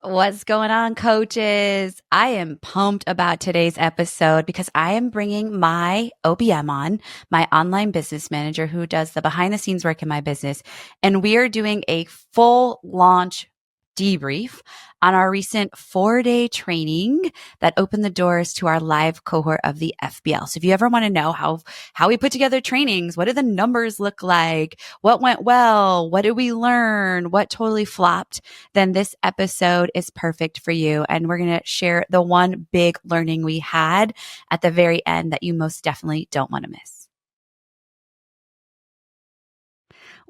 What's going on, coaches? I am pumped about today's episode because I am bringing my OBM on, my online business manager who does the behind the scenes work in my business. And we are doing a full launch debrief on our recent 4-day training that opened the doors to our live cohort of the FBL. So if you ever want to know how we put together trainings, what do the numbers look like? What went well? What did we learn? What totally flopped? Then this episode is perfect for you. And we're going to share the one big learning we had at the very end that you most definitely don't want to miss.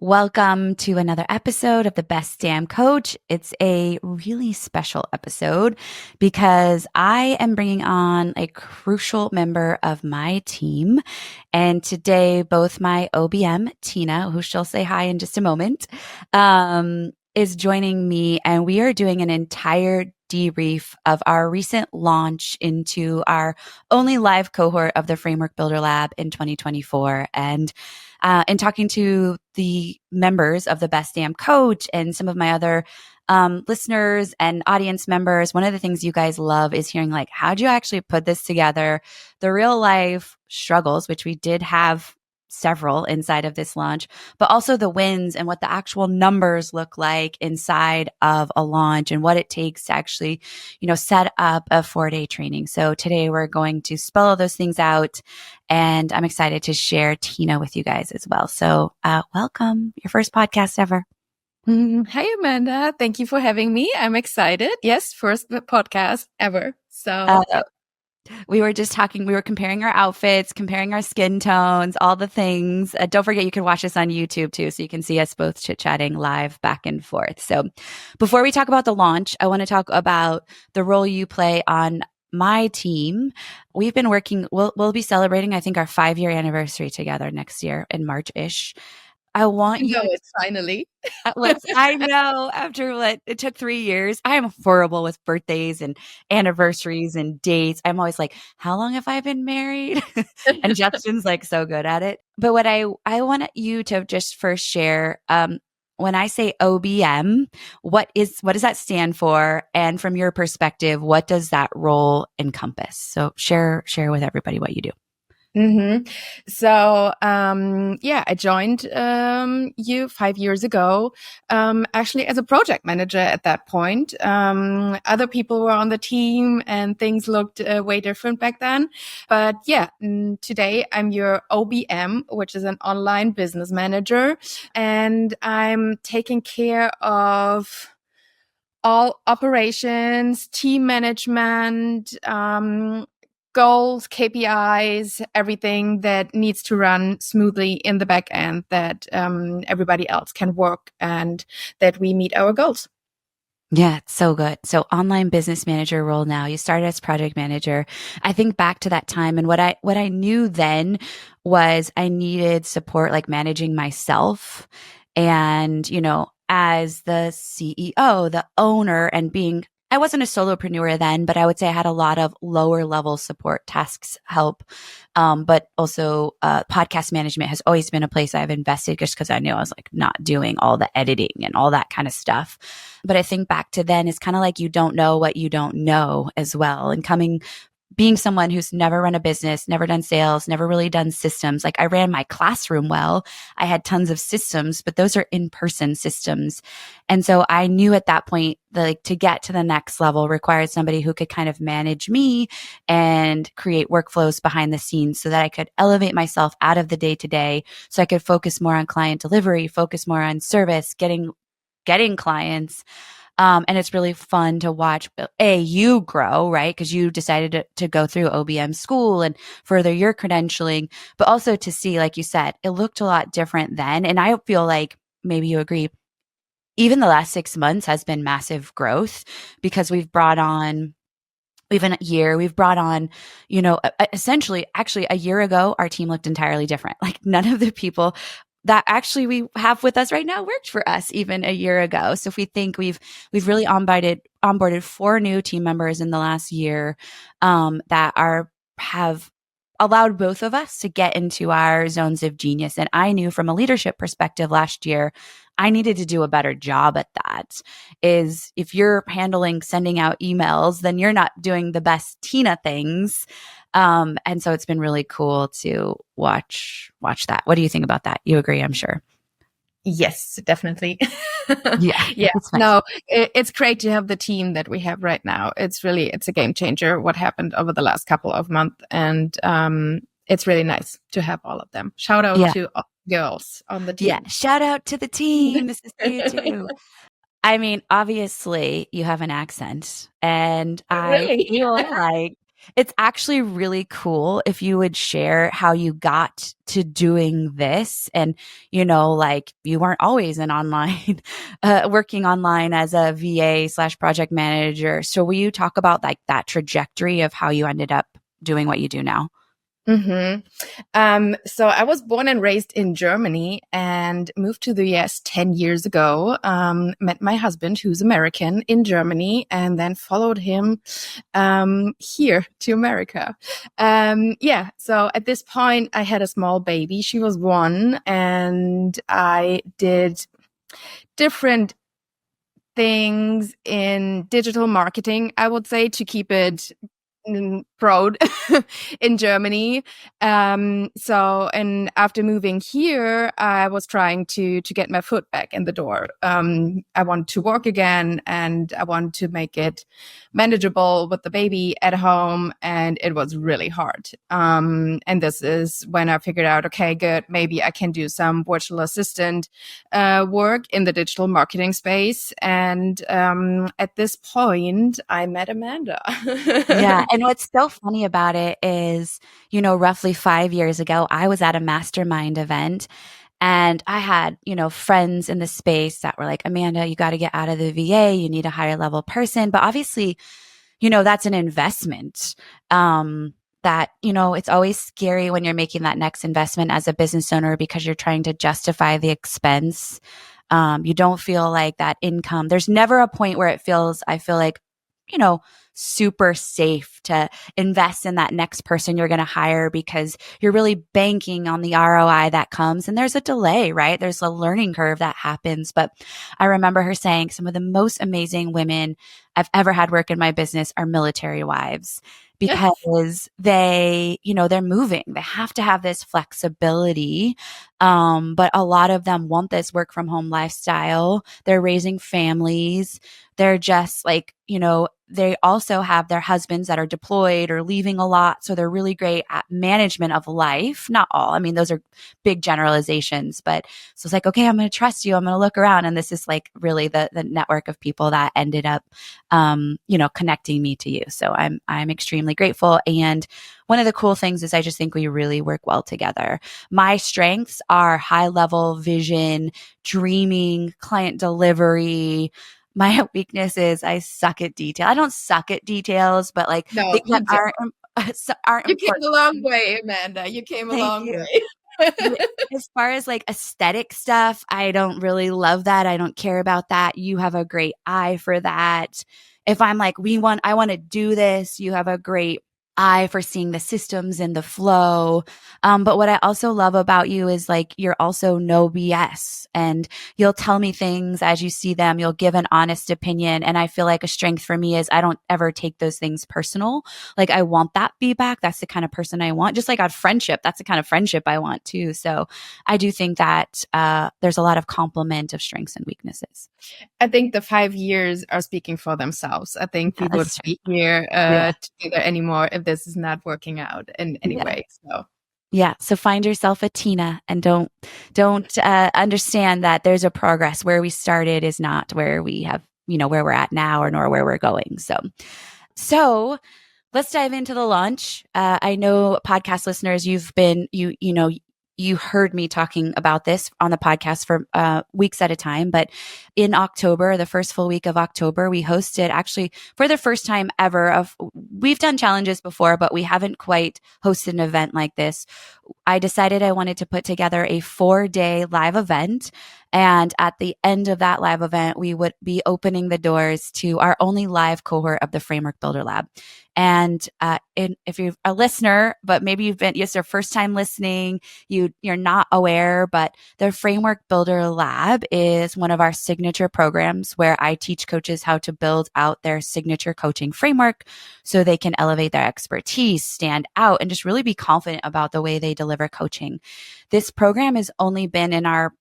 Welcome to another episode of the Best Damn Coach. It's a really special episode because I am bringing on a crucial member of my team. And today, both my OBM, Tina, who she'll say hi in just a moment, is joining me, and we are doing an entire debrief of our recent launch into our only live cohort of the Framework Builder Lab in 2024. And talking to the members of the Best Damn Coach and some of my other listeners and audience members, one of the things you guys love is hearing like, how'd you actually put this together? The real life struggles, which we did have several inside of this launch, but also the wins and what the actual numbers look like inside of a launch and what it takes to actually, set up a 4-day training. So today we're going to spell all those things out, and I'm excited to share Tina with you guys as well. So welcome, your first podcast ever. Hi, Amanda. Thank you for having me. I'm excited. Yes, first podcast ever. So we were just talking, we were comparing our outfits, comparing our skin tones, all the things. Don't forget, you can watch us on YouTube too, so you can see us both chit-chatting live back and forth. So before we talk about the launch, I want to talk about the role you play on my team. We've been working, we'll be celebrating, I think, our 5-year anniversary together next year in March-ish. I want you. it's finally. I know after it took 3 years. I am horrible with birthdays and anniversaries and dates. I'm always like, how long have I been married? And Justin's like so good at it. But what I want you to just first share, when I say OBM, what does that stand for? And from your perspective, what does that role encompass? So share with everybody what you do. So, I joined you 5 years ago, actually as a project manager at that point. Other people were on the team and things looked way different back then. But today I'm your OBM, which is an online business manager, and I'm taking care of all operations, team management, goals, KPIs, everything that needs to run smoothly in the back end that everybody else can work and that we meet our goals. Yeah, it's so good. So online business manager role now. You started as project manager. I think back to that time, and what I knew then was I needed support like managing myself and, as the CEO, the owner, and I wasn't a solopreneur then, but I would say I had a lot of lower level support tasks help. But also podcast management has always been a place I've invested just because I knew I was like not doing all the editing and all that kind of stuff. But I think back to then is kind of like you don't know what you don't know as well. And being someone who's never run a business, never done sales, never really done systems. Like I ran my classroom well. I had tons of systems, but those are in-person systems. And so I knew at that point, to get to the next level required somebody who could kind of manage me and create workflows behind the scenes so that I could elevate myself out of the day-to-day so I could focus more on client delivery, focus more on service, getting clients. And it's really fun to watch you grow, right? Because you decided to go through OBM school and further your credentialing, but also to see, like you said, it looked a lot different then. And I feel like maybe you agree, even the last 6 months has been massive growth because we've brought on, essentially, actually a year ago, our team looked entirely different. Like none of the people that actually we have with us right now worked for us even a year ago. So if we think we've really onboarded 4 new team members in the last year, that have allowed both of us to get into our zones of genius. And I knew from a leadership perspective last year, I needed to do a better job at that. Is if you're handling sending out emails, then you're not doing the best Tina things. And so it's been really cool to watch that. What do you think about that? You agree, I'm sure. Yes, definitely. Yeah, Yeah, it's nice. no, it's great to have the team that we have right now. It's a game changer what happened over the last couple of months. And it's really nice to have all of them. Shout out Yeah. to all the girls on the Yeah. team. Shout out to the team. This is to you too. I mean, obviously, you have an accent, and I Really? feel like it's actually really cool if you would share how you got to doing this. And, like you weren't always an online, working online as a VA/project manager. So, will you talk about like that trajectory of how you ended up doing what you do now? So I was born and raised in Germany and moved to the US 10 years ago. Met my husband, who's American, in Germany, and then followed him here to America. Yeah, so at this point, I had a small baby. She was 1, and I did different things in digital marketing, I would say, to keep it proud in Germany. And after moving here, I was trying to get my foot back in the door. I want to work again, and I want to make it manageable with the baby at home, and it was really hard. And this is when I figured out, okay, good, maybe I can do some virtual assistant work in the digital marketing space. And at this point, I met Amanda. Yeah. And what's so funny about it is, roughly 5 years ago, I was at a mastermind event and I had, friends in the space that were like, Amanda, you got to get out of the VA. You need a higher level person. But obviously, that's an investment. That, it's always scary when you're making that next investment as a business owner because you're trying to justify the expense. You don't feel like that income. There's never a point where I feel like, you know, super safe to invest in that next person you're going to hire because you're really banking on the ROI that comes. And there's a delay, right? There's a learning curve that happens. But I remember her saying some of the most amazing women I've ever had work in my business are military wives because they're moving. They have to have this flexibility. But a lot of them want this work from home lifestyle. They're raising families. They're just like, they also have their husbands that are deployed or leaving a lot. So they're really great at management of life. Not all. I mean, those are big generalizations, but so it's like, okay, I'm going to trust you. I'm going to look around. And this is like really the network of people that ended up, connecting me to you. So I'm extremely grateful. And one of the cool things is I just think we really work well together. My strengths are high level vision, dreaming, client delivery. My weakness is I suck at detail. I don't suck at details, but like No, things that you don't. aren't You came important. a long way, Amanda. You came a Thank long you. way. As far as like aesthetic stuff, I don't really love that. I don't care about that. You have a great eye for that. If I'm like, I want to do this, you have a great eye for seeing the systems and the flow. But what I also love about you is like, you're also no BS and you'll tell me things as you see them. You'll give an honest opinion. And I feel like a strength for me is I don't ever take those things personal. Like I want that feedback. That's the kind of person I want. Just like on friendship, that's the kind of friendship I want too. So I do think that there's a lot of complement of strengths and weaknesses. I think the 5 years are speaking for themselves. I think Yeah, we that's wouldn't true. be here Yeah. together anymore if this is not working out in any Yeah. way. So Yeah. So find yourself a Tina and don't understand that there's a progress. Where we started is not where we have, where we're at now or nor where we're going. So let's dive into the launch. I know podcast listeners, you heard me talking about this on the podcast for weeks at a time. But in October, the first full week of October, we hosted actually for the first time ever we've done challenges before, but we haven't quite hosted an event like this. I decided I wanted to put together a 4-day live event. And at the end of that live event, we would be opening the doors to our only live cohort of the Framework Builder Lab. And if you're a listener, but maybe it's your first time listening, you're not aware, but the Framework Builder Lab is one of our signature programs where I teach coaches how to build out their signature coaching framework so they can elevate their expertise, stand out, and just really be confident about the way they deliver coaching. This program has only been in our,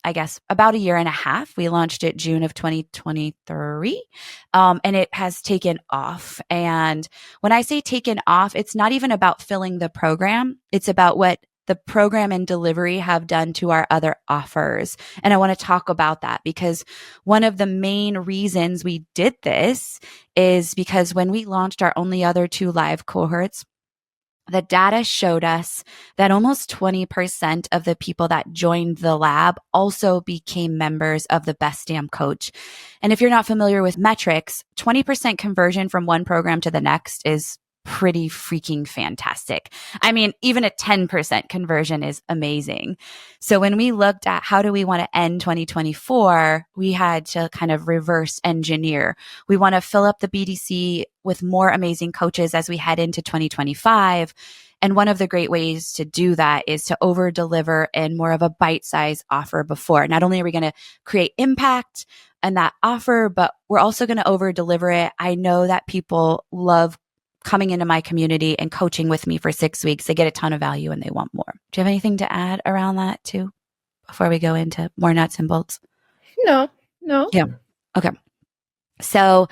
I guess, about a year and a half. We launched it June of 2023, and it has taken off. And when I say taken off, it's not even about filling the program. It's about what the program and delivery have done to our other offers. And I want to talk about that because one of the main reasons we did this is because when we launched our only other 2 live cohorts, the data showed us that almost 20% of the people that joined the lab also became members of the Best Damn Coach. And if you're not familiar with metrics, 20% conversion from one program to the next is pretty freaking fantastic. I mean, even a 10% conversion is amazing. So when we looked at how do we want to end 2024, we had to kind of reverse engineer. We want to fill up the BDC with more amazing coaches as we head into 2025. And one of the great ways to do that is to over deliver in more of a bite-sized offer before. Not only are we going to create impact in that offer, but we're also going to over deliver it. I know that people love coming into my community and coaching with me for 6 weeks. They get a ton of value and they want more. Do you have anything to add around that too before we go into more nuts and bolts? No, no. Yeah. Okay. So,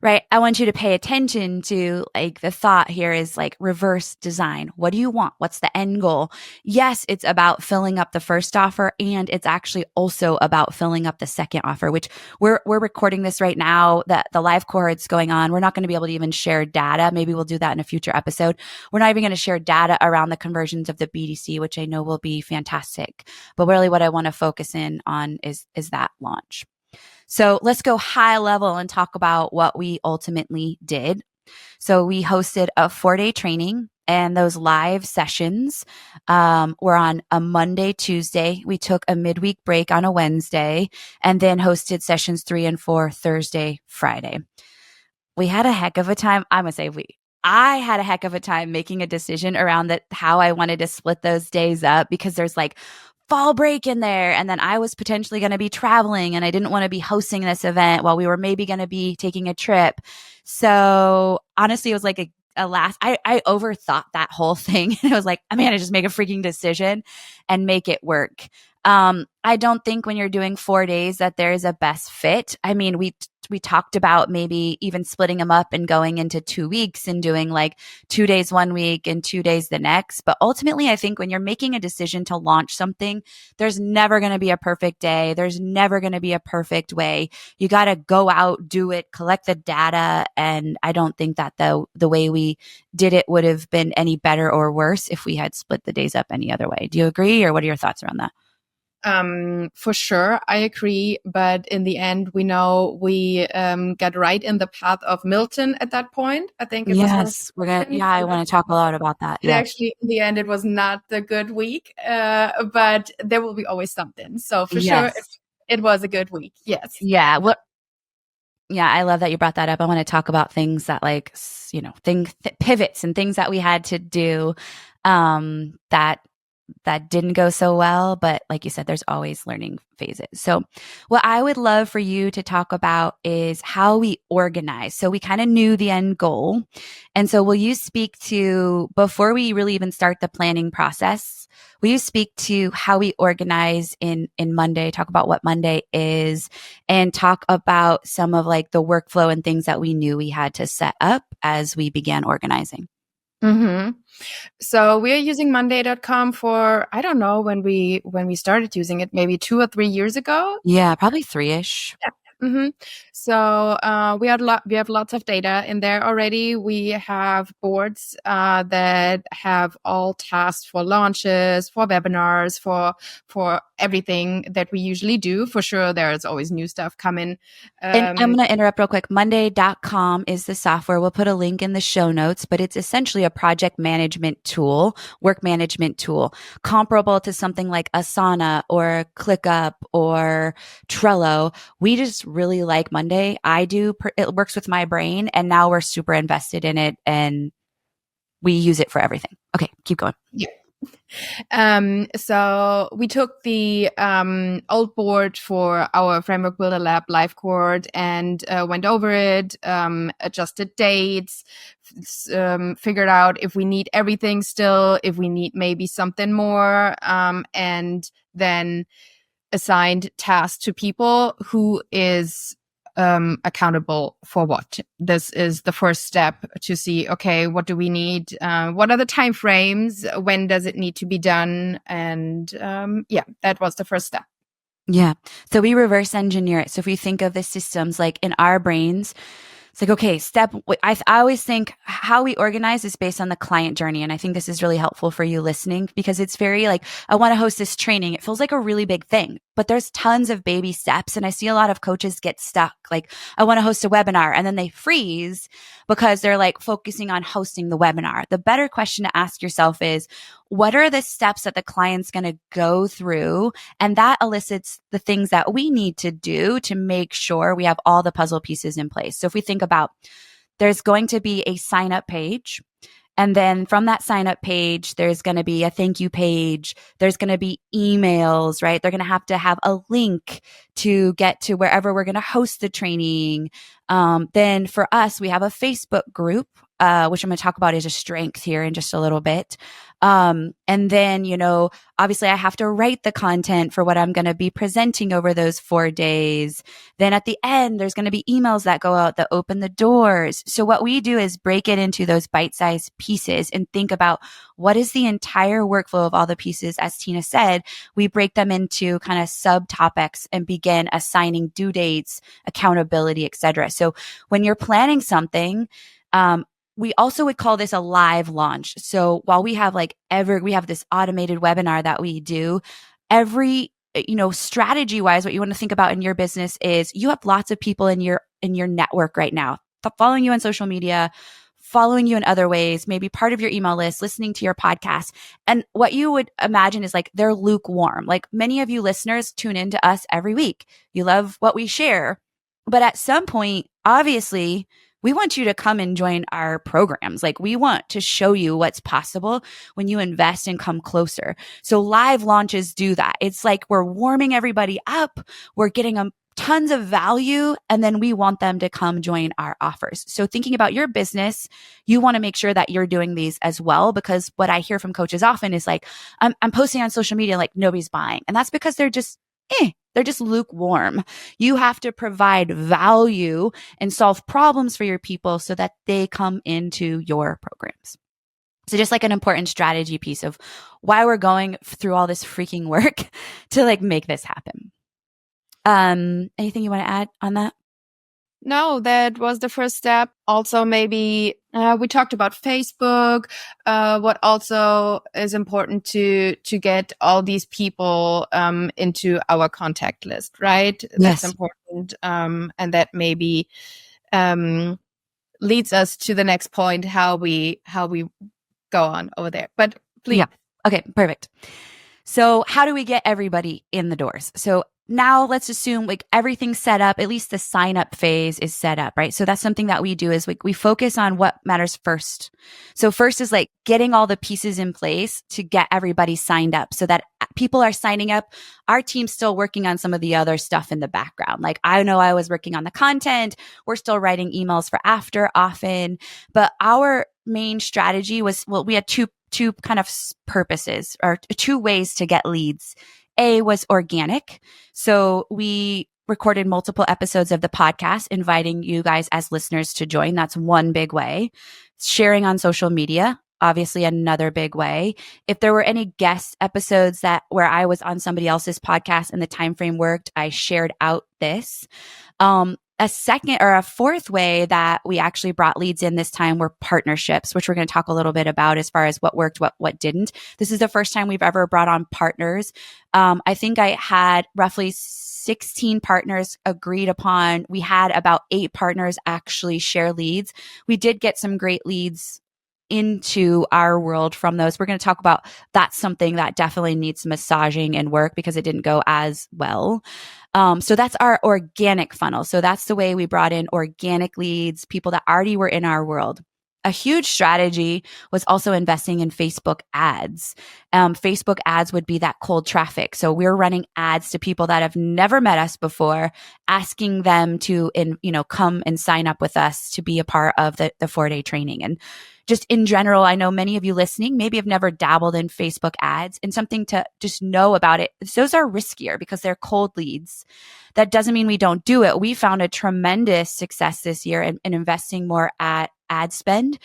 right, I want you to pay attention to like the thought here is like reverse design. What do you want? What's the end goal? Yes, it's about filling up the first offer, and it's actually also about filling up the second offer, which we're recording this right now, that the live cohort's going on. We're not going to be able to even share data. Maybe we'll do that in a future episode. We're not even going to share data around the conversions of the BDC, which I know will be fantastic. But really what I want to focus in on is that launch. So let's go high level and talk about what we ultimately did. So we hosted a 4-day training, and those live sessions were on a Monday, Tuesday. We took a midweek break on a Wednesday, and then hosted sessions 3 and 4 Thursday, Friday. We had a heck of a time. I'm going to say I had a heck of a time making a decision around how I wanted to split those days up, because there's like fall break in there. And then I was potentially going to be traveling, and I didn't want to be hosting this event while we were maybe going to be taking a trip. So honestly, it was like I overthought that whole thing. And I was like, I'm going to just make a freaking decision and make it work. I don't think when you're doing 4 days that there is a best fit. I mean, we talked about maybe even splitting them up and going into 2 weeks and doing like 2 days 1 week and 2 days the next. But ultimately, I think when you're making a decision to launch something, there's never going to be a perfect day. There's never going to be a perfect way. You got to go out, do it, collect the data. And I don't think that the way we did it would have been any better or worse if we had split the days up any other way. Do you agree, or what are your thoughts around that? For sure, I agree. But in the end, we know we got right in the path of Milton at that point. I think it was Yes, I want to talk a lot about that. Yeah. Actually, in the end, it was not the good week, but there will be always something. So for sure, it was a good week. Yes. Yeah. Yeah, I love that you brought that up. I want to talk about things that pivots and things that we had to do that didn't go so well. But like you said, there's always learning phases. So what I would love for you to talk about is how we organize. So we kind of knew the end goal. And so will you speak to, before we really even start the planning process, will you speak to how we organize in Monday, talk about what Monday is, and talk about some of like the workflow and things that we knew we had to set up as we began organizing? Mm-hmm. So we're using Monday.com for, I don't know when we started using it, maybe 2 or 3 years ago. Yeah, probably 3-ish. Yeah. hmm So we have lots of data in there already. We have boards that have all tasks for launches, for webinars, for everything that we usually do. For sure, there's always new stuff coming. And I'm Um, going to interrupt real quick. Monday.com is the software. We'll put a link in the show notes, but it's essentially a project management tool, work management tool, comparable to something like Asana or ClickUp or Trello. We just really like Monday. I do. It works with my brain, and now we're super invested in it and we use it for everything. Okay, keep going. yeah. So we took the old board for our Framework Builder Lab live course and went over it, adjusted dates, figured out if we need everything still, if we need maybe something more, and then assigned tasks to people who is accountable for what. This is the first step to see, okay, what do we need? What are the time frames? When does it need to be done? And yeah, that was the first step. Yeah. So we reverse engineer it. So if we think of the systems like in our brains, it's like, okay, I always think how we organize is based on the client journey. And I think this is really helpful for you listening because it's very like, I want to host this training. It feels like a really big thing, but there's tons of baby steps. And I see a lot of coaches get stuck. Like, I want to host a webinar and then they freeze because they're like focusing on hosting the webinar. The better question to ask yourself is, what are the steps that the client's going to go through? And that elicits the things that we need to do to make sure we have all the puzzle pieces in place. So if we think about, there's going to be a sign up page. And then from that sign up page, there's going to be a thank you page. There's going to be emails, right? They're going to have a link to get to wherever we're going to host the training. Then for us, we have a Facebook group, which I'm going to talk about as a strength here in just a little bit. And then, obviously I have to write the content for what I'm going to be presenting over those 4 days. Then at the end, there's going to be emails that go out that open the doors. So what we do is break it into those bite-sized pieces and think about what is the entire workflow of all the pieces. As Tina said, we break them into kind of subtopics and begin assigning due dates, accountability, etc. So when you're planning something, we also would call this a live launch. So while we have we have this automated webinar that we do, every, strategy wise, what you want to think about in your business is you have lots of people in your network right now, following you on social media, following you in other ways, maybe part of your email list, listening to your podcast. And what you would imagine is like, they're lukewarm. Like many of you listeners tune into us every week. You love what we share, but at some point, obviously, we want you to come and join our programs. Like we want to show you what's possible when you invest and come closer. So live launches do that. It's like we're warming everybody up. We're getting them tons of value. And then we want them to come join our offers. So thinking about your business, you want to make sure that you're doing these as well, because what I hear from coaches often is like, I'm posting on social media, like nobody's buying. And that's because they're just lukewarm. You have to provide value and solve problems for your people so that they come into your programs. So just like an important strategy piece of why we're going through all this freaking work to like make this happen. Anything you want to add on that? No, that was the first step. Also, maybe we talked about Facebook. What also is important to get all these people into our contact list, right? Yes. That's important, and that maybe leads us to the next point, how we go on over there. But please, yeah. Okay, perfect. So how do we get everybody in the doors? So now let's assume like everything's set up, at least the sign up phase is set up, right? So that's something that we do is we focus on what matters first. So first is like getting all the pieces in place to get everybody signed up so that people are signing up. Our team's still working on some of the other stuff in the background. Like I know I was working on the content. We're still writing emails for after often, but our main strategy was, well, we had two kind of purposes or two ways to get leads. A was organic. So we recorded multiple episodes of the podcast, inviting you guys as listeners to join. That's one big way. Sharing on social media. obviously another big way. If there were any guest episodes that where I was on somebody else's podcast and the time frame worked, I shared out this. A second or a fourth way that we actually brought leads in this time were partnerships, which we're going to talk a little bit about as far as what worked, what didn't. This is the first time we've ever brought on partners. I think I had roughly 16 partners agreed upon. We had about 8 partners actually share leads. We did get some great leads into our world from those. We're going to talk about that's something that definitely needs massaging and work because it didn't go as well. So that's our organic funnel. So that's the way we brought in organic leads, people that already were in our world. A huge strategy was also investing in Facebook ads. Facebook ads would be that cold traffic. So we're running ads to people that have never met us before, asking them to, come and sign up with us to be a part of the 4-day training. And just in general, I know many of you listening maybe have never dabbled in Facebook ads, and something to just know about it. Those are riskier because they're cold leads. That doesn't mean we don't do it. We found a tremendous success this year in investing more at ad spend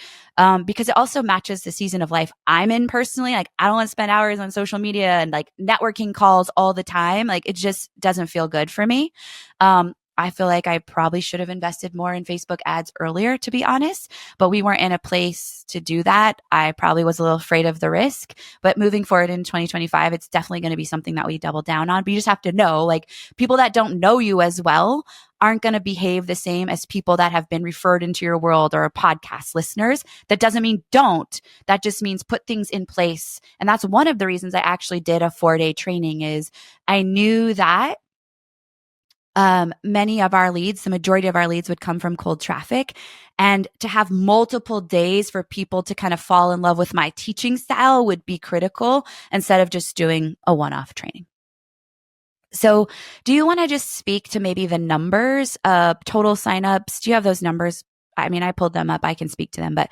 because it also matches the season of life I'm in personally. Like, I don't want to spend hours on social media and like networking calls all the time. Like, it just doesn't feel good for me. I feel like I probably should have invested more in Facebook ads earlier, to be honest, but we weren't in a place to do that. I probably was a little afraid of the risk, but moving forward in 2025, it's definitely going to be something that we double down on. But you just have to know, like, people that don't know you as well aren't going to behave the same as people that have been referred into your world or podcast listeners. That doesn't mean don't. That just means put things in place. And that's one of the reasons I actually did a 4-day training is I knew that many of our leads, the majority of our leads would come from cold traffic. And to have multiple days for people to kind of fall in love with my teaching style would be critical instead of just doing a one-off training. So do you want to just speak to maybe the numbers of total signups? Do you have those numbers? I mean, I pulled them up. I can speak to them, but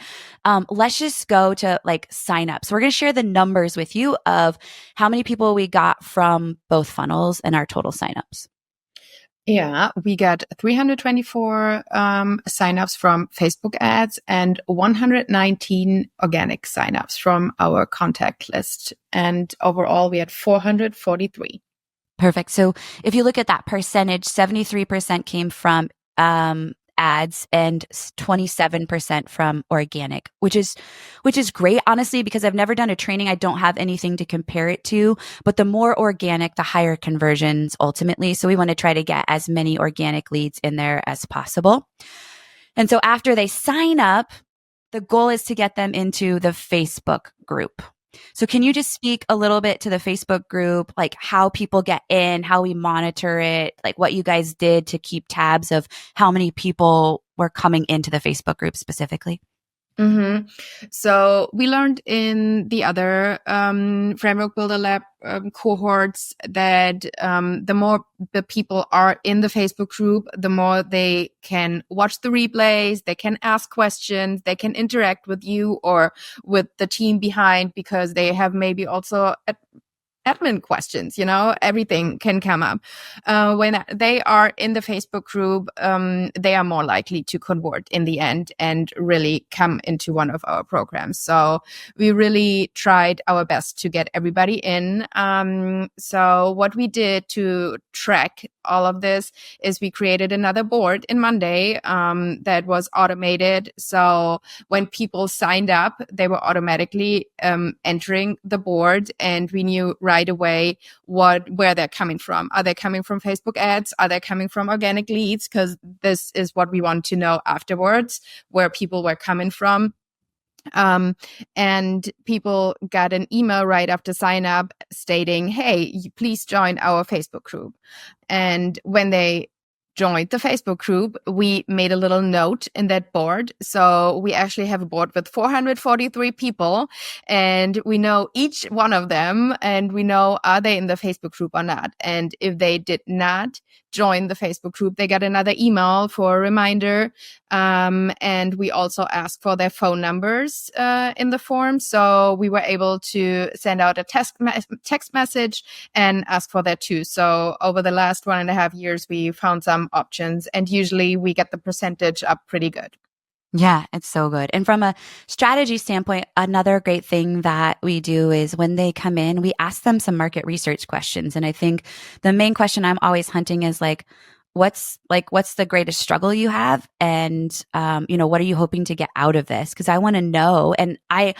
let's just go to like signups. We're going to share the numbers with you of how many people we got from both funnels and our total signups. Yeah, we got 324 signups from Facebook ads and 119 organic signups from our contact list. And overall, we had 443. Perfect. So if you look at that percentage, 73% came from ads and 27% from organic, which is great, honestly, because I've never done a training. I don't have anything to compare it to, but the more organic, the higher conversions ultimately. So we want to try to get as many organic leads in there as possible. And so after they sign up, the goal is to get them into the Facebook group. So can you just speak a little bit to the Facebook group, like how people get in, how we monitor it, like what you guys did to keep tabs of how many people were coming into the Facebook group specifically? Mm-hmm. So we learned in the other Framework Builder Lab cohorts that the more the people are in the Facebook group, the more they can watch the replays, they can ask questions, they can interact with you or with the team behind because they have maybe also admin questions, everything can come up. When they are in the Facebook group, they are more likely to convert in the end and really come into one of our programs. So we really tried our best to get everybody in. So what we did to track all of this is we created another board in Monday that was automated. So when people signed up, they were automatically entering the board, and we knew right away where they're coming from. Are they coming from Facebook ads? Are they coming from organic leads? Because this is what we want to know afterwards, where people were coming from. And people got an email right after sign up stating, hey, please join our Facebook group. And when they joined the Facebook group, we made a little note in that board. So we actually have a board with 443 people, and we know each one of them, and we know, are they in the Facebook group or not? And if they did not join the Facebook group, they got another email for a reminder. And we also asked for their phone numbers in the form. So we were able to send out a text message and ask for that too. So over the last 1.5 years, we found some options, and usually we get the percentage up pretty good. Yeah, it's so good. And from a strategy standpoint, another great thing that we do is when they come in, we ask them some market research questions. And I think the main question I'm always hunting is what's the greatest struggle you have? And, what are you hoping to get out of this? Cause I want to know. And I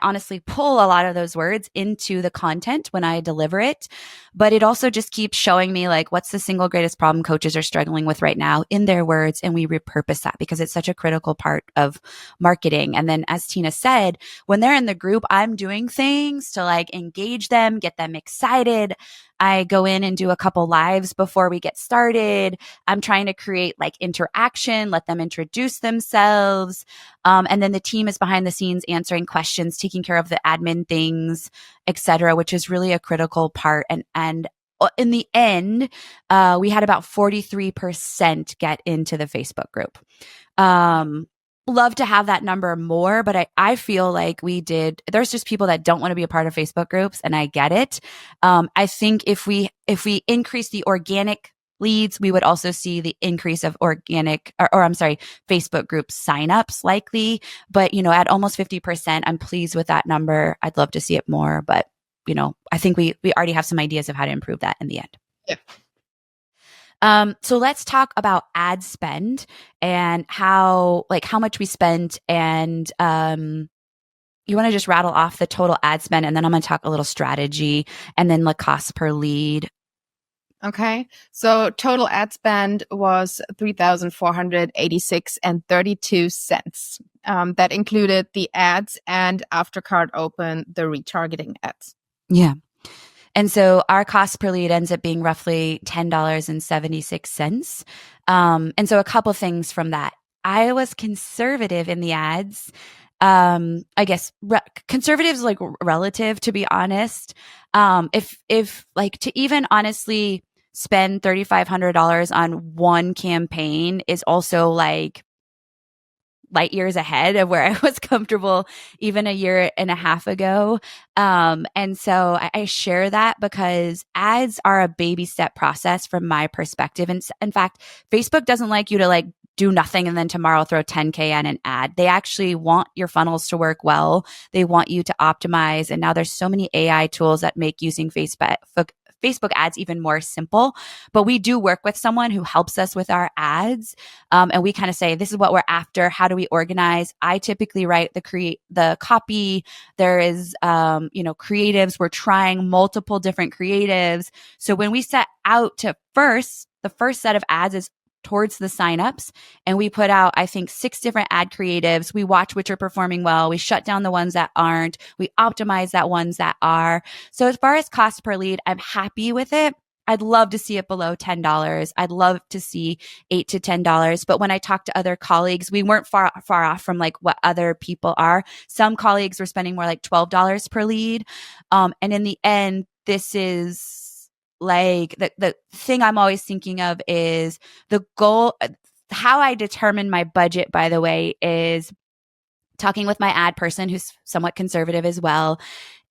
honestly pull a lot of those words into the content when I deliver it, but it also just keeps showing me like, what's the single greatest problem coaches are struggling with right now in their words. And we repurpose that because it's such a critical part of marketing. And then as Tina said, when they're in the group, I'm doing things to like engage them, get them excited. I go in and do a couple lives before we get started. I'm trying to create like interaction, let them introduce themselves. And then the team is behind the scenes answering questions, taking care of the admin things, etc., which is really a critical part. And in the end, we had about 43% get into the Facebook group. Love to have that number more, but I feel like there's just people that don't want to be a part of Facebook groups, and I get it. I think if we increase the organic leads, we would also see the increase of organic or I'm sorry, Facebook group signups likely. But, at almost 50%, I'm pleased with that number. I'd love to see it more, but, I think we already have some ideas of how to improve that in the end. Yeah. So let's talk about ad spend and how much we spent and, you want to just rattle off the total ad spend, and then I'm going to talk a little strategy and then the cost per lead. Okay. So total ad spend was 3,486 and 32 cents. That included the ads and after cart open, the retargeting ads. Yeah. And so our cost per lead ends up being roughly $10.76. And so a couple things from that. I was conservative in the ads. I guess conservative is like relative, to be honest. If like to even honestly spend $3,500 on one campaign is also like light years ahead of where I was comfortable even a year and a half ago. And so I share that because ads are a baby step process from my perspective. And in fact, Facebook doesn't like you to like do nothing and then tomorrow throw 10K in an ad. They actually want your funnels to work well. They want you to optimize. And now there's so many AI tools that make using Facebook ads even more simple. But we do work with someone who helps us with our ads. And we kind of say, this is what we're after. How do we organize? I typically write the copy. There is, creatives. We're trying multiple different creatives. So when we set out the first set of ads is towards the signups, and we put out, I think, 6 different ad creatives. We watch which are performing well. We shut down the ones that aren't. We optimize that ones that are. So as far as cost per lead, I'm happy with it. I'd love to see it below $10. I'd love to see $8 to $10. But when I talk to other colleagues, we weren't far off from like what other people are. Some colleagues were spending more like $12 per lead. And in the end, this is like the thing I'm always thinking of is the goal. How I determine my budget, by the way, is talking with my ad person who's somewhat conservative as well.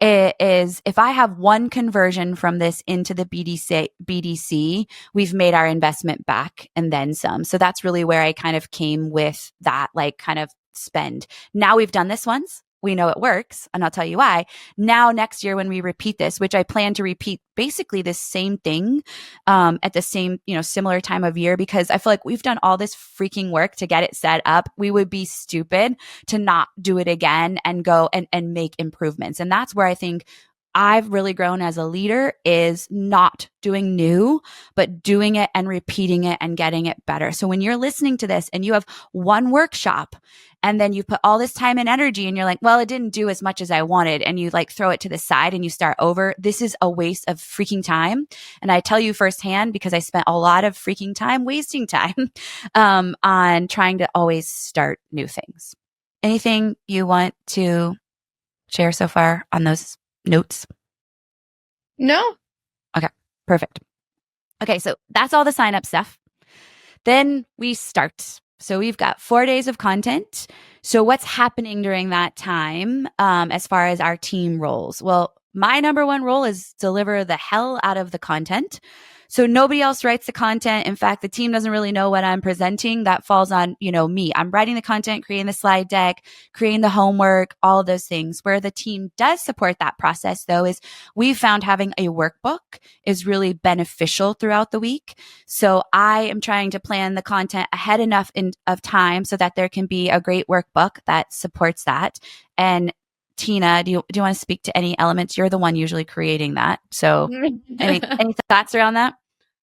It is if I have one conversion from this into the BDC, we've made our investment back and then some. So that's really where I kind of came with that, like kind of spend. Now we've done this once. We know it works, and I'll tell you why. Now, next year when we repeat this, which I plan to repeat basically the same thing at the same, similar time of year, because I feel like we've done all this freaking work to get it set up. We would be stupid to not do it again and go and make improvements. And that's where I think I've really grown as a leader is not doing new, but doing it and repeating it and getting it better. So when you're listening to this and you have one workshop and then you put all this time and energy and you're like, well, it didn't do as much as I wanted. And you like throw it to the side and you start over. This is a waste of freaking time. And I tell you firsthand because I spent a lot of freaking time wasting time on trying to always start new things. Anything you want to share so far on those notes? No. Okay, perfect. Okay, so that's all the sign up stuff. Then we start. So we've got 4 days of content. So what's happening during that time as far as our team roles? Well, my number one role is deliver the hell out of the content. So nobody else writes the content. In fact, the team doesn't really know what I'm presenting. That falls on, me. I'm writing the content, creating the slide deck, creating the homework, all of those things. Where the team does support that process though is we found having a workbook is really beneficial throughout the week. So I am trying to plan the content ahead enough of time so that there can be a great workbook that supports that. And Tina, do you want to speak to any elements? You're the one usually creating that. So any thoughts around that?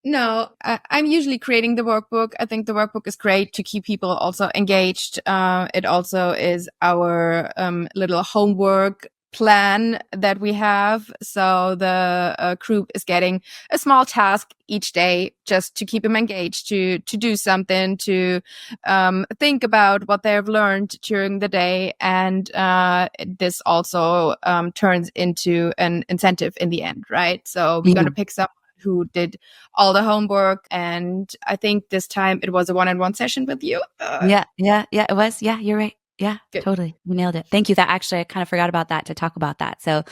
No, I'm usually creating the workbook. I think the workbook is great to keep people also engaged. It also is our little homework plan that we have. So the group is getting a small task each day just to keep them engaged, to do something, to think about what they have learned during the day. And this also turns into an incentive in the end, right? So we're going to pick someone who did all the homework. And I think this time it was a one-on-one session with you. Yeah, it was. Yeah, you're right. Yeah, Good. totally. You nailed it. Thank you. That actually, I kind of forgot about that to talk about that. So,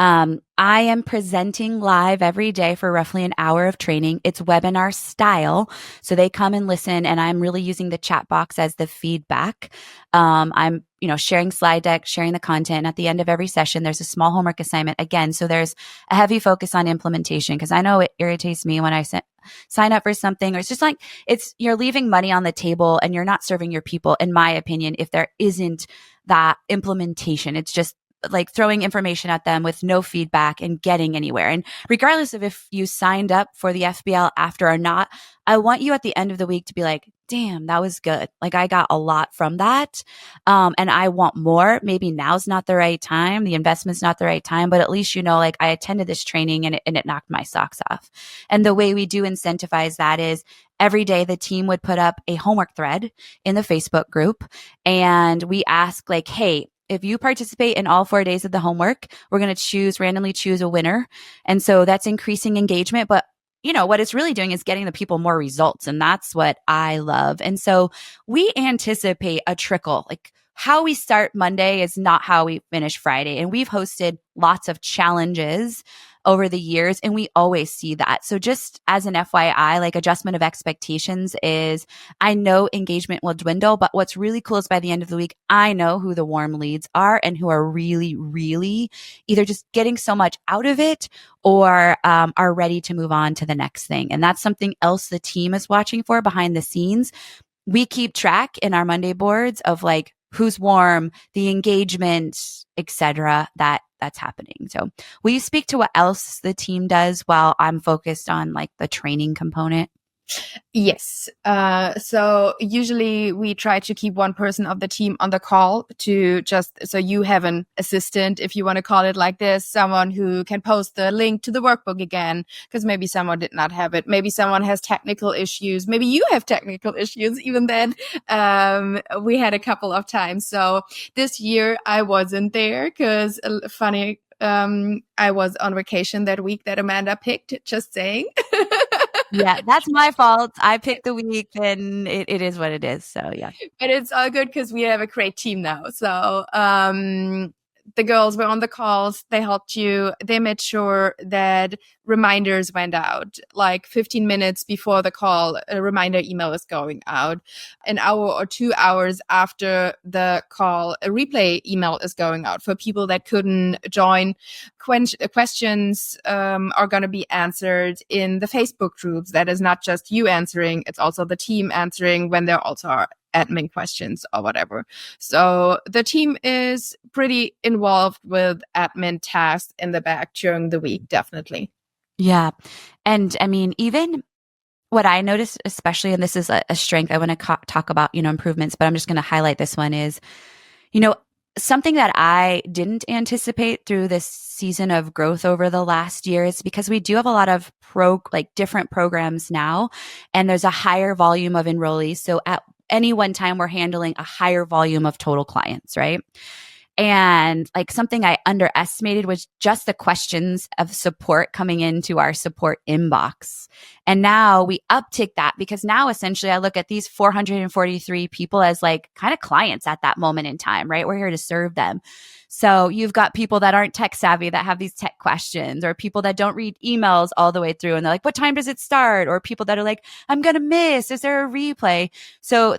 I am presenting live every day for roughly an hour of training. It's webinar style. So they come and listen, and I'm really using the chat box as the feedback. I'm, sharing slide deck, sharing the content. And at the end of every session, there's a small homework assignment again. So there's a heavy focus on implementation because I know it irritates me when I sign up for something, or it's just like, you're leaving money on the table and you're not serving your people, in my opinion, if there isn't that implementation. It's just like throwing information at them with no feedback and getting anywhere. And regardless of if you signed up for the FBL after or not, I want you at the end of the week to be like, damn, that was good. Like I got a lot from that. And I want more. Maybe now's not the right time. The investment's not the right time, but at least, like I attended this training and it knocked my socks off. And the way we do incentivize that is every day the team would put up a homework thread in the Facebook group. And we ask like, hey, if you participate in all 4 days of the homework, we're going to randomly choose a winner. And so that's increasing engagement. But what it's really doing is getting the people more results. And that's what I love. And so we anticipate a trickle. Like how we start Monday is not how we finish Friday. And we've hosted lots of challenges over the years, and we always see that. So just as an FYI, like adjustment of expectations is, I know engagement will dwindle, but what's really cool is by the end of the week, I know who the warm leads are and who are really, really either just getting so much out of it or are ready to move on to the next thing. And that's something else the team is watching for behind the scenes. We keep track in our Monday boards of like who's warm, the engagement, etc. That's happening. So will you speak to what else the team does while I'm focused on like the training component? Yes. So usually we try to keep one person of the team on the call so you have an assistant, if you want to call it like this, someone who can post the link to the workbook again, because maybe someone did not have it. Maybe someone has technical issues. Maybe you have technical issues. Even then, we had a couple of times. So this year I wasn't there because funny, I was on vacation that week that Amanda picked, just saying. Yeah, that's my fault. I picked the week and it is what it is. So yeah. But it's all good because we have a great team now. So the girls were on the calls. They helped you. They made sure that reminders went out like 15 minutes before the call. A reminder email is going out. An hour or 2 hours after the call, a replay email is going out for people that couldn't join. Questions are going to be answered in the Facebook groups. That is not just you answering. It's also the team answering when there also are admin questions or whatever. So the team is pretty involved with admin tasks in the back during the week, definitely. Yeah. And I mean, even what I noticed, especially, and this is a strength, I want to talk about, improvements, but I'm just going to highlight this one is, something that I didn't anticipate through this season of growth over the last year is because we do have a lot of different programs now, and there's a higher volume of enrollees. So at any one time, we're handling a higher volume of total clients, right? And like something I underestimated was just the questions of support coming into our support inbox. And now we uptick that because now essentially I look at these 443 people as like kind of clients at that moment in time, right? We're here to serve them. So you've got people that aren't tech savvy that have these tech questions, or people that don't read emails all the way through and they're like, what time does it start? Or people that are like, I'm going to miss. Is there a replay? So,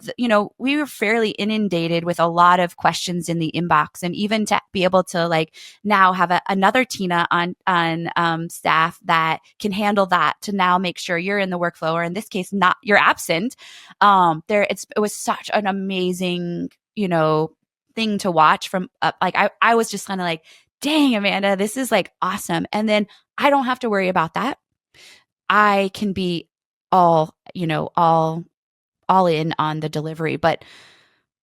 we were fairly inundated with a lot of questions in the inbox, and even to be able to like now have another Tina on staff that can handle that to now make sure you're in the workflow, or in this case, not you're absent. It was such an amazing, thing to watch from like I was just kind of like, dang, Amanda, this is like awesome. And then I don't have to worry about that. I can be all in on the delivery. But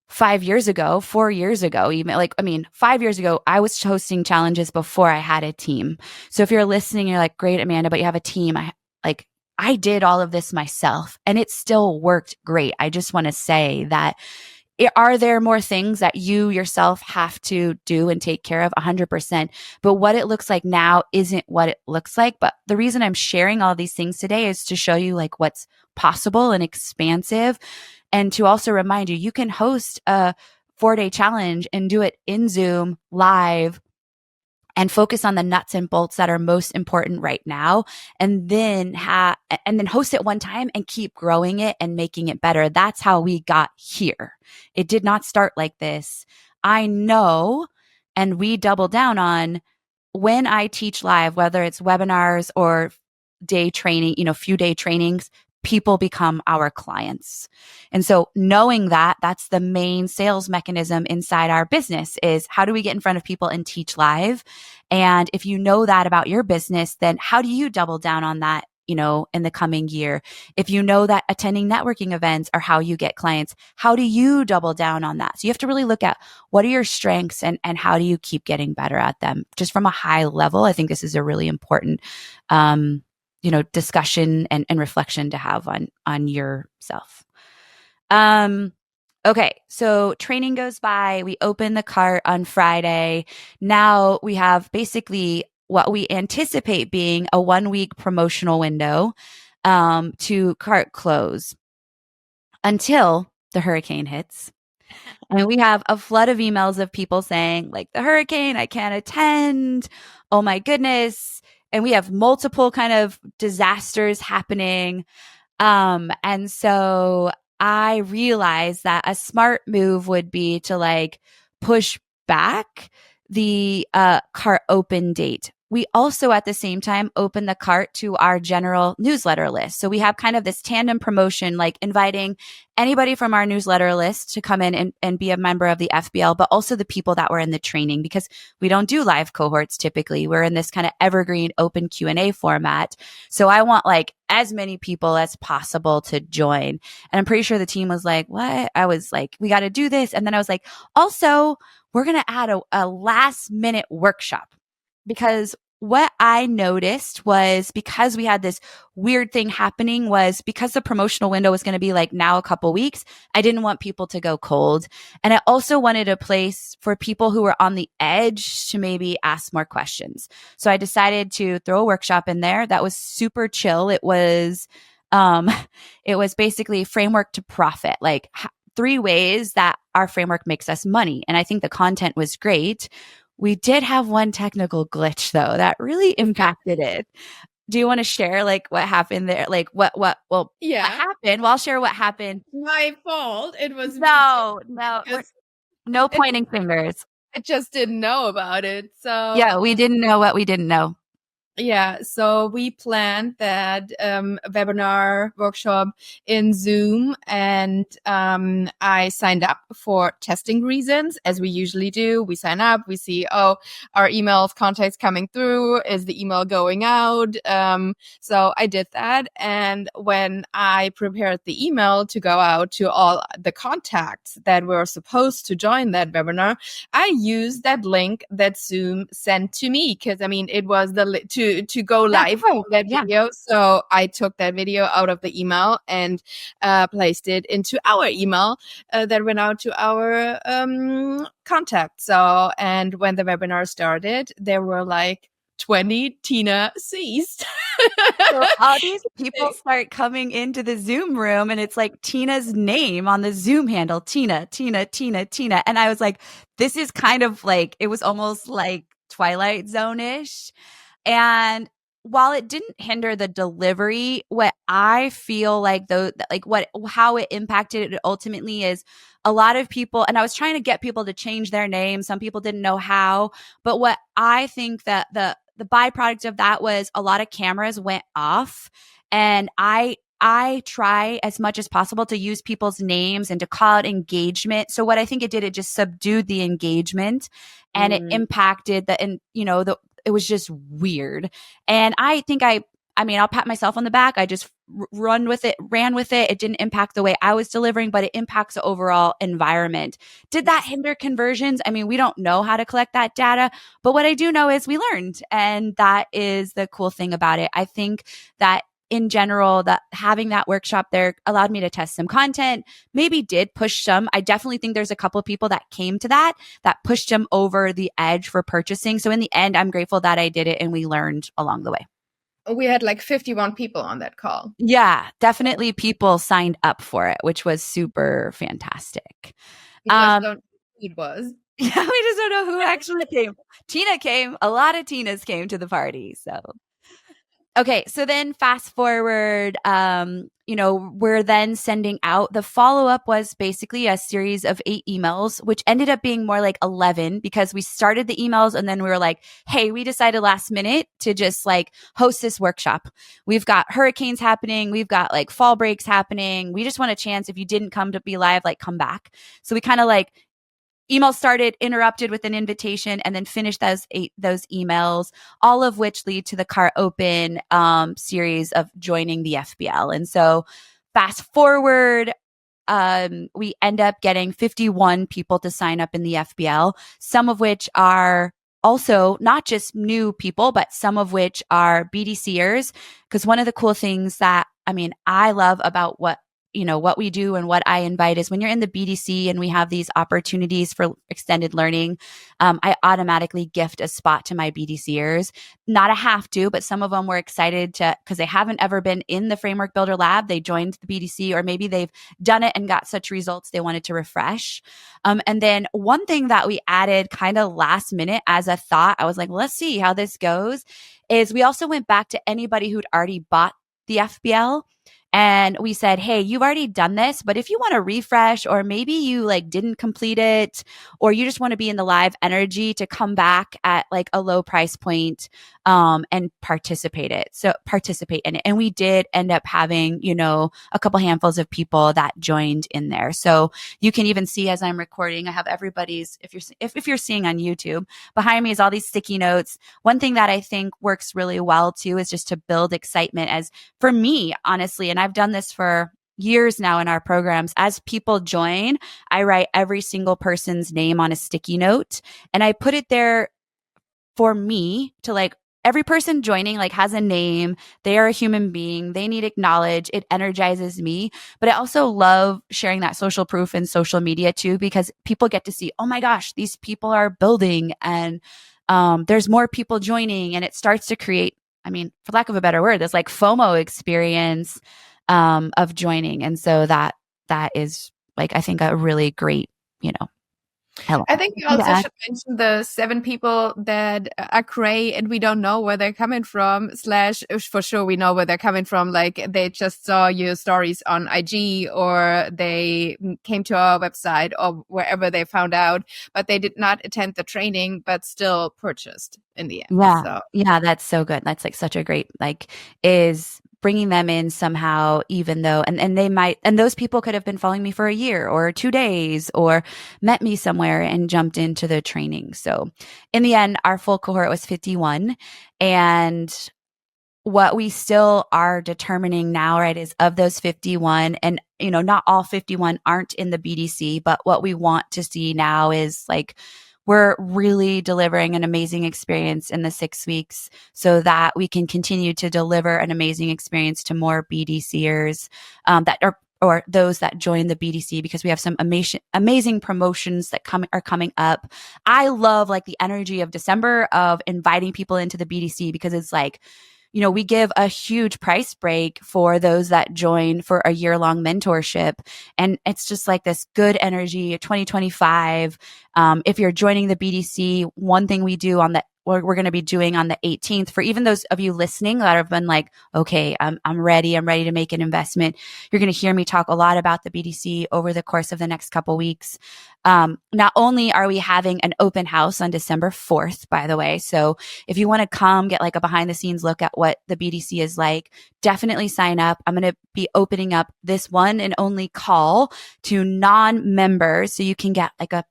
5 years ago, 4 years ago, even 5 years ago, I was hosting challenges before I had a team. So if you're listening, you're like, great, Amanda, but you have a team. I did all of this myself and it still worked great. I just want to say that are there more things that you yourself have to do and take care of? 100%. But what it looks like now isn't what it looks like. But the reason I'm sharing all these things today is to show you like what's possible and expansive. And to also remind you, you can host a 4-day challenge and do it in Zoom live and focus on the nuts and bolts that are most important right now, and then host it one time and keep growing it and making it better. That's how we got here. It did not start like this. I know, and we double down on when I teach live, whether it's webinars or day training, few day trainings, people become our clients. And so knowing that that's the main sales mechanism inside our business is how do we get in front of people and teach live? And if you know that about your business, then how do you double down on that, in the coming year? If you know that attending networking events are how you get clients, how do you double down on that? So you have to really look at what are your strengths and how do you keep getting better at them? Just from a high level, I think this is a really important, discussion and reflection to have on yourself. Okay. So training goes by, we open the cart on Friday. Now we have basically what we anticipate being a 1-week promotional window, to cart close until the hurricane hits. And we have a flood of emails of people saying like the hurricane, I can't attend. Oh my goodness. And we have multiple kind of disasters happening. And so I realized that a smart move would be to like push back the cart open date. We also at the same time open the cart to our general newsletter list. So we have kind of this tandem promotion, like inviting anybody from our newsletter list to come in and be a member of the FBL, but also the people that were in the training, because we don't do live cohorts typically. We're in this kind of evergreen open Q&A format. So I want like as many people as possible to join. And I'm pretty sure the team was like, what? I was like, we got to do this. And then I was like, also, we're going to add a last minute workshop, because what I noticed was, because we had this weird thing happening, was because the promotional window was going to be like now a couple weeks, I didn't want people to go cold. And I also wanted a place for people who were on the edge to maybe ask more questions. So I decided to throw a workshop in there that was super chill. It was basically framework to profit, like 3 ways that our framework makes us money. And I think the content was great. We did have one technical glitch though that really impacted it. Do you want to share like what happened there? Like what happened? Well, I'll share what happened. My fault. It was No, no It- pointing fingers. I just didn't know about it. So Yeah, we didn't know what we didn't know. yeah, so we planned that webinar workshop in Zoom, and I signed up for testing reasons, as we usually do. We sign up, we see, oh, our emails, contacts coming through, is the email going out? So I did that, and when I prepared the email to go out to all the contacts that were supposed to join that webinar, I used that link that Zoom sent to me, because I mean, it was to to go Yeah, live go. for that Yeah. video. So I took that video out of the email and placed it into our email that went out to our contact. So, and when the webinar started, there were like 20 Tina C's. So all these people start coming into the Zoom room and it's like Tina's name on the Zoom handle, Tina, Tina, Tina, Tina. And I was like, this is kind of like, it was almost like Twilight Zone-ish. And while it didn't hinder the delivery, what I feel like though, like how it impacted it ultimately is a lot of people, and I was trying to get people to change their name. Some people didn't know how, but what I think that the byproduct of that was a lot of cameras went off, and I try as much as possible to use people's names and to call out engagement. So what I think it did, it just subdued the engagement and it impacted and it was just weird. And I think I mean, I'll pat myself on the back. I just ran with it. It didn't impact the way I was delivering, but it impacts the overall environment. Did that hinder conversions? I mean, we don't know how to collect that data, but what I do know is we learned. And that is the cool thing about it. I think that in general, that having that workshop there allowed me to test some content, maybe did push some. I definitely think there's a couple of people that came to that pushed them over the edge for purchasing. So in the end, I'm grateful that I did it and we learned along the way. We had like 51 people on that call. Yeah, definitely people signed up for it, which was super fantastic. We just don't know who it was. Yeah, we just don't know who actually came. Tina came. A lot of Tinas came to the party. So okay, so then fast forward, we're then sending out the follow-up was basically a series of 8 emails, which ended up being more like 11 because we started the emails and then we were like, hey, we decided last minute to just like host this workshop. We've got hurricanes happening. We've got like fall breaks happening. We just want a chance if you didn't come to be live, like come back. So we kind of like email started, interrupted with an invitation, and then finished those emails, all of which lead to the Cart Open series of joining the FBL. And so fast forward, we end up getting 51 people to sign up in the FBL, some of which are also not just new people, but some of which are BDCers. Because one of the cool things that, I mean, I love about what we do and what I invite is when you're in the BDC and we have these opportunities for extended learning, I automatically gift a spot to my BDCers. Not a have to, but some of them were excited to, because they haven't ever been in the Framework Builder Lab. They joined the BDC, or maybe they've done it and got such results they wanted to refresh. And then one thing that we added kind of last minute as a thought, I was like, well, let's see how this goes, is we also went back to anybody who'd already bought the FBL. And we said, hey, you've already done this, but if you want to refresh, or maybe you like didn't complete it, or you just want to be in the live energy to come back at like a low price point, and participate in it. And we did end up having, a couple handfuls of people that joined in there. So you can even see as I'm recording, I have everybody's, if you're seeing on YouTube, behind me is all these sticky notes. One thing that I think works really well too is just to build excitement, as for me, honestly, and I've done this for years now in our programs. As people join, I write every single person's name on a sticky note and I put it there for me to like, every person joining like has a name. They are a human being. They need acknowledged. It energizes me. But I also love sharing that social proof in social media too, because people get to see, oh my gosh, these people are building and there's more people joining, and it starts to create, I mean, for lack of a better word, this like FOMO experience of joining. And so that is like, I think a really great, I think we also should mention the 7 people that are gray and we don't know where they're coming from, / for sure we know where they're coming from. Like they just saw your stories on IG, or they came to our website, or wherever they found out, but they did not attend the training, but still purchased in the end. Yeah. So. Yeah, that's so good. That's like such a great, is bringing them in somehow, even though, and they might, and those people could have been following me for a year or 2 days, or met me somewhere and jumped into the training. So in the end, our full cohort was 51. And what we still are determining now, right, is of those 51, and, not all 51 aren't in the BDC, but what we want to see now is like, we're really delivering an amazing experience in the 6 weeks so that we can continue to deliver an amazing experience to more BDCers that are or those that join the BDC, because we have some amazing promotions that are coming up. I love like the energy of December of inviting people into the BDC, because it's like, we give a huge price break for those that join for a year-long mentorship. And it's just like this good energy, 2025. If you're joining the BDC, one thing we do we're going to be doing on the 18th, for even those of you listening that have been like, okay, I'm ready to make an investment. You're going to hear me talk a lot about the BDC over the course of the next couple weeks. Not only are we having an open house on December 4th, by the way, so if you want to come get like a behind the scenes look at what the BDC is like, definitely sign up. I'm going to be opening up this one and only call to non-members, so you can get like a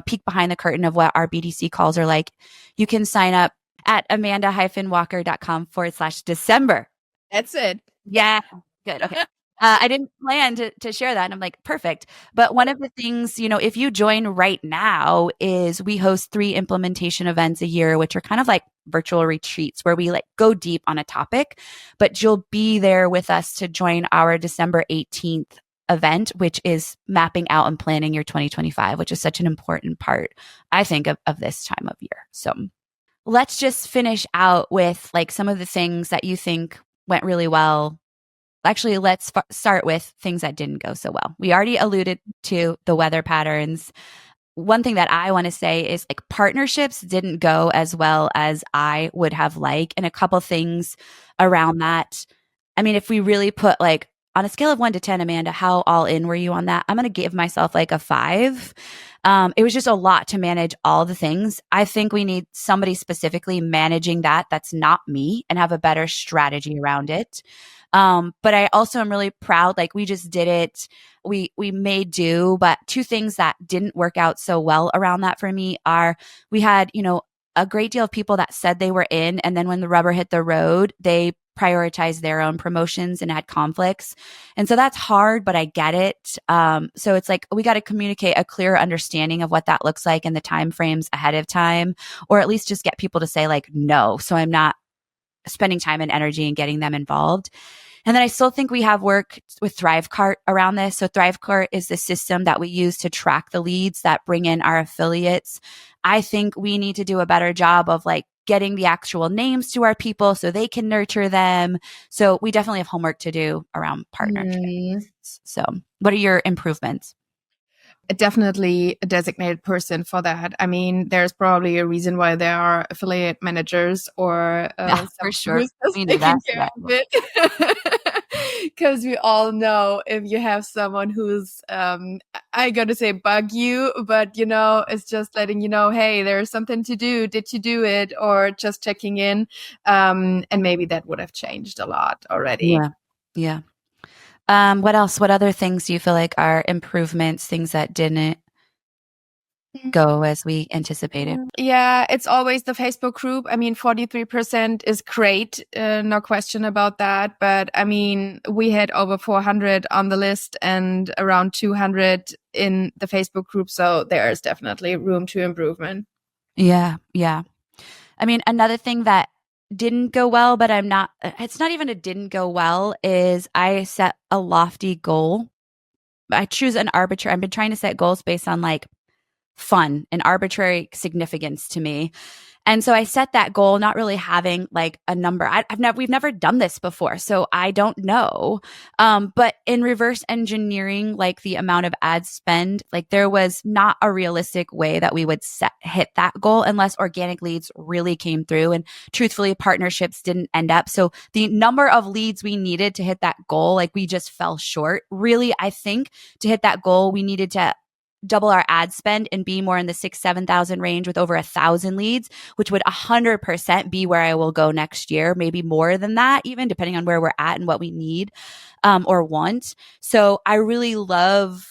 peek behind the curtain of what our BDC calls are like. You can sign up at amanda-walker.com/December. That's it. Yeah. Good. Okay. I didn't plan to share that. And I'm like, perfect. But one of the things, if you join right now, is we host 3 implementation events a year, which are kind of like virtual retreats where we like go deep on a topic, but you'll be there with us to join our December 18th event, which is mapping out and planning your 2025, which is such an important part, I think, of this time of year. So let's just finish out with like some of the things that you think went really well. Actually, let's start with things that didn't go so well. We already alluded to the weather patterns. One thing that I want to say is like partnerships didn't go as well as I would have liked, and a couple things around that. I mean, if we really put like on a scale of 1 to 10, Amanda, how all in were you on that? I'm going to give myself like a 5. It was just a lot to manage all the things. I think we need somebody specifically managing that's not me, and have a better strategy around it. But I also am really proud, like we just did it. We made do, but 2 things that didn't work out so well around that for me are we had, a great deal of people that said they were in, and then when the rubber hit the road, they prioritized their own promotions and had conflicts. And so that's hard, but I get it. So it's like we got to communicate a clear understanding of what that looks like in the time frames ahead of time, or at least just get people to say like, no, so I'm not spending time and energy and getting them involved. And then I still think we have work with ThriveCart around this. So ThriveCart is the system that we use to track the leads that bring in our affiliates. I think we need to do a better job of like getting the actual names to our people so they can nurture them. So we definitely have homework to do around partnerships. So what are your improvements? Definitely a designated person for that. I mean, there's probably a reason why there are affiliate managers or Yeah, for sure. who's just We knew taking that. care of it. Because we all know if you have someone who's, I gotta say bug you, but it's just letting you know, hey, there's something to do. Did you do it? Or just checking in. And maybe that would have changed a lot already. Yeah. Yeah. What else? What other things do you feel like are improvements, things that didn't go as we anticipated? Yeah, it's always the Facebook group. I mean, 43% is great. No question about that. But I mean, we had over 400 on the list and around 200 in the Facebook group. So there is definitely room to improvement. Yeah. Yeah. I mean, another thing that didn't go well, but it's not even a didn't go well, is I set a lofty goal. I choose an arbitrary, I've been trying to set goals based on like fun and arbitrary significance to me. And so I set that goal, not really having like a number. We've never done this before, so I don't know. But in reverse engineering, like the amount of ad spend, like there was not a realistic way that we would hit that goal unless organic leads really came through. And truthfully, partnerships didn't end up. So the number of leads we needed to hit that goal, like we just fell short. Really, I think to hit that goal, we needed to double our ad spend and be more in the 6,000-7,000 range with over 1,000 leads, which would 100% be where I will go next year, maybe more than that, even depending on where we're at and what we need or want. So I really love,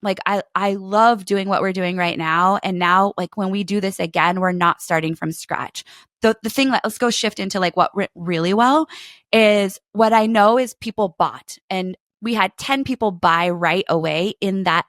like, I love doing what we're doing right now. And now, like, when we do this again, we're not starting from scratch. The thing that, let's go shift into like what went really well, is what I know is people bought, and we had 10 people buy right away in that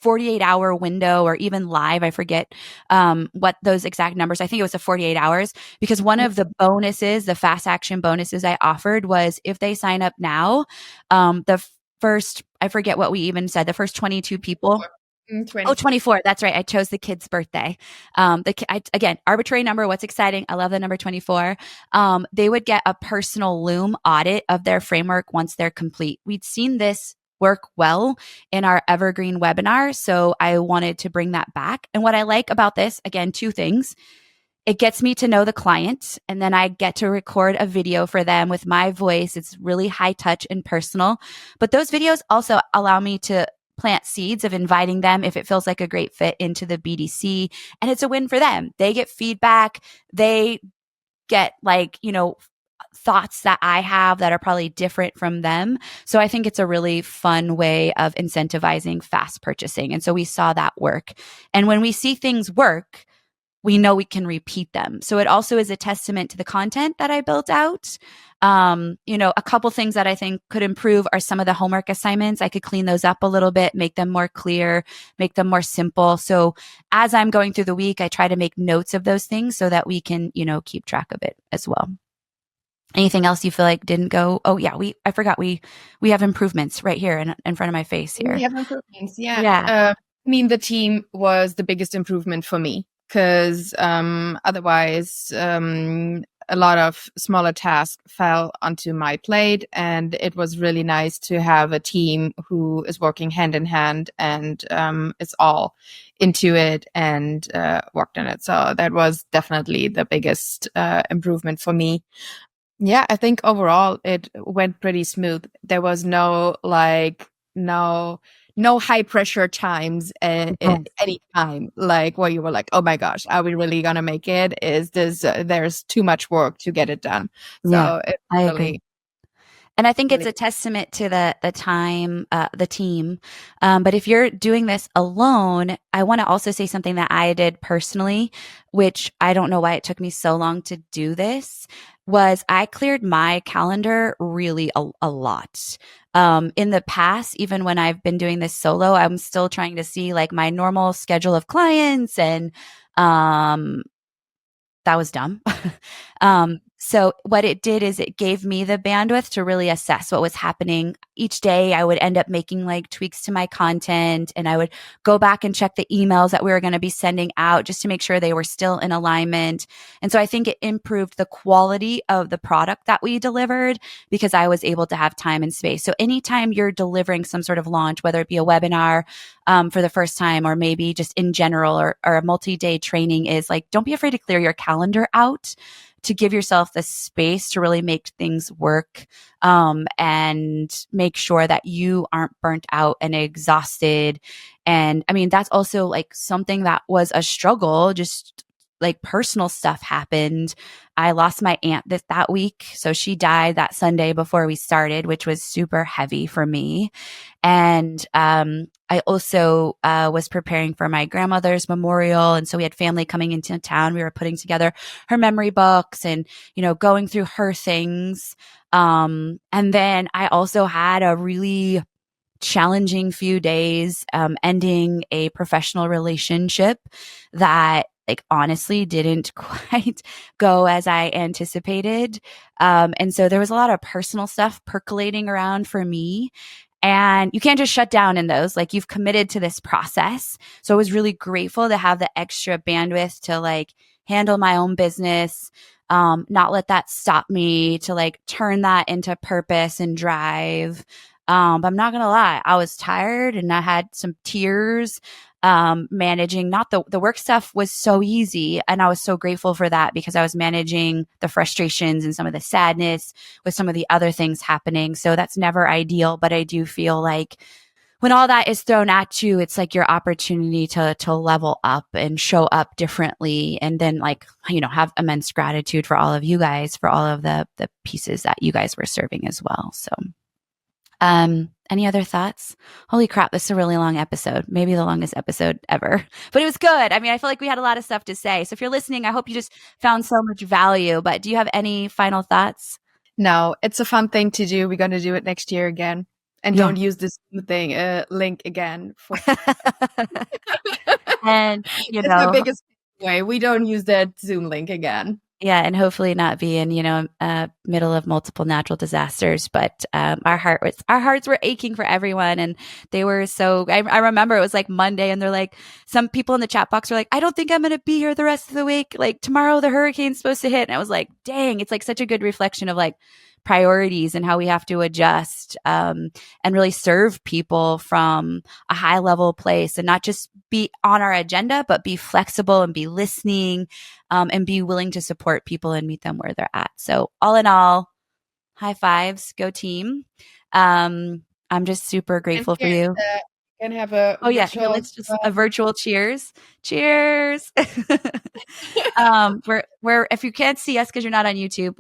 48-hour window or even live. I forget what those exact numbers. I think it was a 48 hours because one of the bonuses, the fast action bonuses I offered was if they sign up now, the first, I forget what we even said, the first 22 people. Oh, 24. 24. That's right. I chose the kid's birthday. Again, arbitrary number. What's exciting? I love the number 24. They would get a personal Loom audit of their framework once they're complete. We'd seen this work well in our evergreen webinar. So I wanted to bring that back. And what I like about this, again, two things. It gets me to know the client, and then I get to record a video for them with my voice. It's really high touch and personal. But those videos also allow me to plant seeds of inviting them if it feels like a great fit into the BDC. And it's a win for them. They get feedback. They get thoughts that I have that are probably different from them. So I think it's a really fun way of incentivizing fast purchasing. And so we saw that work. And when we see things work, we know we can repeat them. So it also is a testament to the content that I built out. A couple things that I think could improve are some of the homework assignments. I could clean those up a little bit, make them more clear, make them more simple. So as I'm going through the week, I try to make notes of those things so that we can, keep track of it as well. Anything else you feel like didn't go? Oh yeah, I forgot we have improvements right here in front of my face here. We have improvements, yeah. Yeah. The team was the biggest improvement for me because otherwise a lot of smaller tasks fell onto my plate, and it was really nice to have a team who is working hand in hand and is all into it and worked on it. So that was definitely the biggest improvement for me. Yeah, I think overall it went pretty smooth. There was no high pressure times at any time, like where you were like, oh my gosh, are we really gonna make it? Is this there's too much work to get it done? So it I really agree. And I think it's a testament to the team. But if you're doing this alone, I want to also say something that I did personally, which I don't know why it took me so long to do this, was I cleared my calendar really a lot. In the past, even when I've been doing this solo, I'm still trying to see like my normal schedule of clients and, that was dumb. So what it did is it gave me the bandwidth to really assess what was happening each day. I would end up making like tweaks to my content, and I would go back and check the emails that we were going to be sending out just to make sure they were still in alignment. And so I think it improved the quality of the product that we delivered because I was able to have time and space. So anytime you're delivering some sort of launch, whether it be a webinar for the first time or maybe just in general or a multi-day training, is like, don't be afraid to clear your calendar out to give yourself the space to really make things work and make sure that you aren't burnt out and exhausted. And I mean, that's also like something that was a struggle, just like personal stuff happened. I lost my aunt that week. So she died that Sunday before we started, which was super heavy for me. And I also was preparing for my grandmother's memorial. And so we had family coming into town. We were putting together her memory books and, going through her things. And then I also had a really challenging few days ending a professional relationship that like honestly didn't quite go as I anticipated. And so there was a lot of personal stuff percolating around for me. And you can't just shut down in those, like you've committed to this process. So I was really grateful to have the extra bandwidth to like handle my own business, not let that stop me, to like turn that into purpose and drive. But I'm not going to lie, I was tired and I had some tears managing. Not the work stuff was so easy. And I was so grateful for that because I was managing the frustrations and some of the sadness with some of the other things happening. So that's never ideal. But I do feel like when all that is thrown at you, it's like your opportunity to level up and show up differently. And then like, have immense gratitude for all of you guys, for all of the pieces that you guys were serving as well. So any other thoughts? Holy crap, this is a really long episode. Maybe the longest episode ever. But it was good. I mean, I feel like we had a lot of stuff to say. So if you're listening, I hope you just found so much value. But do you have any final thoughts? No, it's a fun thing to do. We're going to do it next year again. And Yeah. don't use this thing link again for And, that's my biggest way. We don't use that Zoom link again. yeah, and hopefully not be in, middle of multiple natural disasters. But our hearts were aching for everyone, and they were so. I remember it was like Monday, and they're like, some people in the chat box were like, "I don't think I'm going to be here the rest of the week. Like tomorrow, the hurricane's supposed to hit," and I was like, "Dang!" It's like such a good reflection of like priorities and how we have to adjust and really serve people from a high level place and not just be on our agenda, but be flexible and be listening and be willing to support people and meet them where they're at. So, all in all, high fives, go team. I'm just super And grateful for here's you. can have a Oh yeah, here virtual let's just a virtual cheers. Cheers. We're if you can't see us because you're not on YouTube,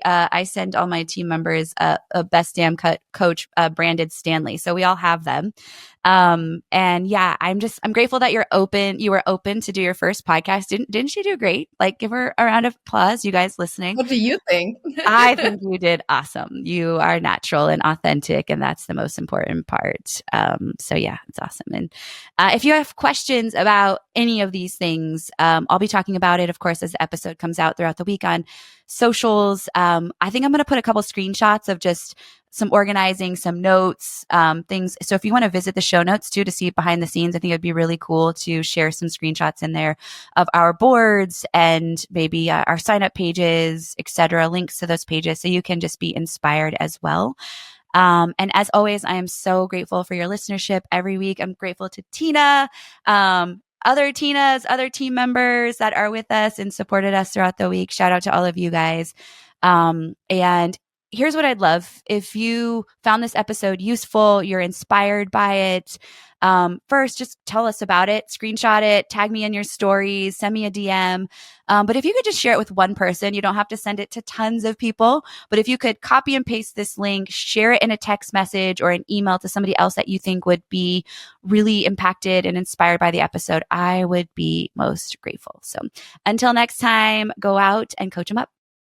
I send all my team members a best damn coach branded Stanley, so we all have them. And yeah, I'm grateful that you were open to do your first podcast. Didn't she do great? Like give her a round of applause, you guys listening. What do you think? I think you did awesome. You are natural and authentic, and that's the most important part. So yeah, it's awesome. And if you have questions about any of these things, I'll be talking about it, of course, as the episode comes out throughout the week on socials. I think I'm going to put a couple screenshots of just some organizing, some notes, things. So if you want to visit the show notes too to see behind the scenes, I think it'd be really cool to share some screenshots in there of our boards and maybe our sign up pages, etc. Links to those pages so you can just be inspired as well. And as always, I am so grateful for your listenership every week. I'm grateful to Tina, other Tinas, other team members that are with us and supported us throughout the week. Shout out to all of you guys. And here's what I'd love. If you found this episode useful, you're inspired by it, first, just tell us about it, screenshot it, tag me in your stories, send me a DM. But if you could just share it with one person, you don't have to send it to tons of people. But if you could copy and paste this link, share it in a text message or an email to somebody else that you think would be really impacted and inspired by the episode, I would be most grateful. So until next time, go out and coach them up.